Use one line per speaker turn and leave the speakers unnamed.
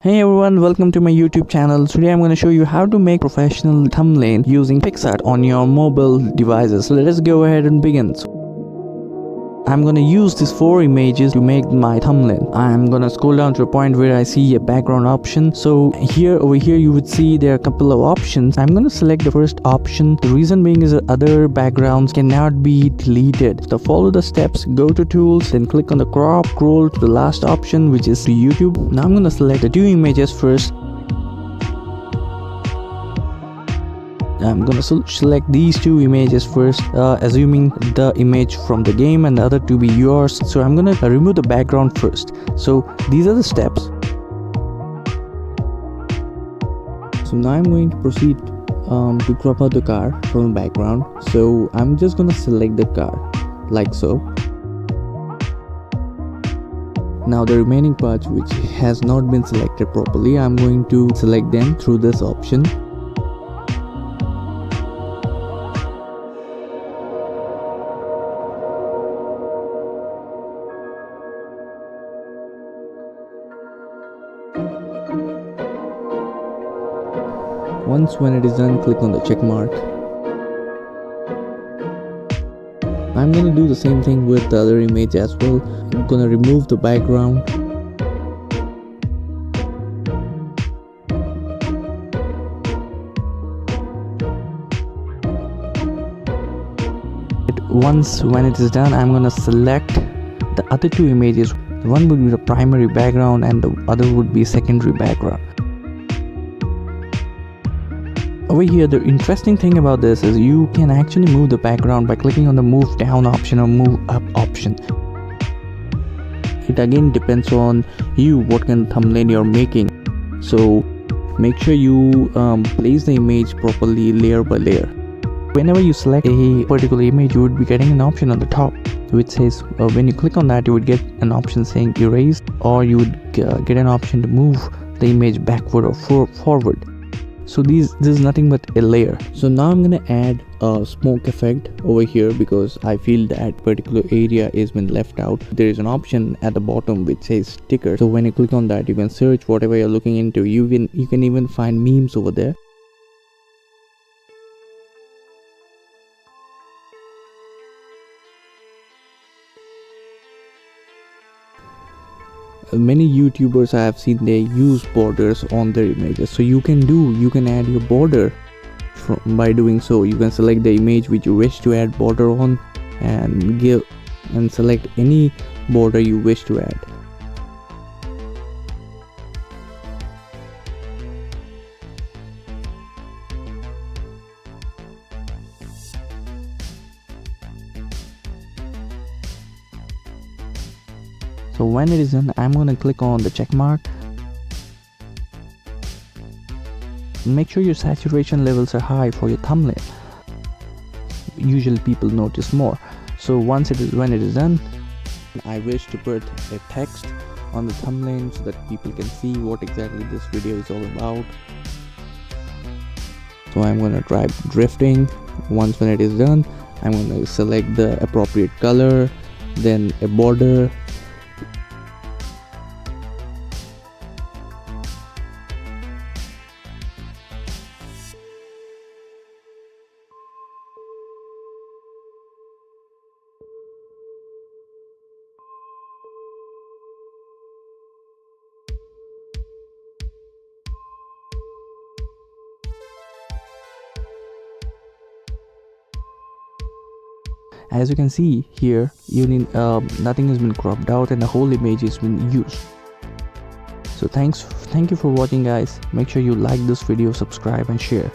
Hey everyone, welcome to my YouTube channel. Today I'm going to show you how to make professional thumbnail using picsart on your mobile devices. So let us go ahead and begin. I'm going to use these 4 images to make my thumbnail. I'm going to scroll down to a point where I see a background option. So over here you would see there are a couple of options. I'm going to select the first option. The reason being is that other backgrounds cannot be deleted. So follow the steps, go to tools, then click on the crop, scroll to the last option, which is YouTube. Now I'm going to select the 2 images first. I'm gonna select these 2 images first, assuming the image from the game and the other to be yours. So I'm gonna remove the background first. So these are the steps. So now I'm going to proceed to crop out the car from the background. So I'm just gonna select the car like so. Now the remaining parts which has not been selected properly, I'm going to select them through this option. Once when it is done, click on the check mark. I'm gonna do the same thing with the other image as well. I'm gonna remove the background. Once when it is done, I'm gonna select the other 2 images. One would be the primary background and the other would be secondary background. Over here, the interesting thing about this is you can actually move the background by clicking on the move down option or move up option. It again depends on you what kind of thumbnail you're making. So make sure you place the image properly layer by layer. Whenever you select a particular image, you would be getting an option on the top which says when you click on that, you would get an option saying erase, or you would get an option to move the image backward or forward. So this is nothing but a layer. So now I'm gonna add a smoke effect over here because I feel that particular area is been left out. There is an option at the bottom which says sticker. So when you click on that, you can search whatever you're looking into. You can even find memes over there. Many YouTubers I have seen, they use borders on their images. So you can add your border by doing so. You can select the image which you wish to add border on and select any border you wish to add. So when it is done, I'm going to click on the check mark. Make sure your saturation levels are high for your thumbnail. Usually people notice more. So when it is done, I wish to put a text on the thumbnail so that people can see what exactly this video is all about. So I'm going to try drifting. Once when it is done, I'm going to select the appropriate color, then a border. As you can see here, nothing has been cropped out and the whole image has been used. So thank you for watching, guys. Make sure you like this video, subscribe and share.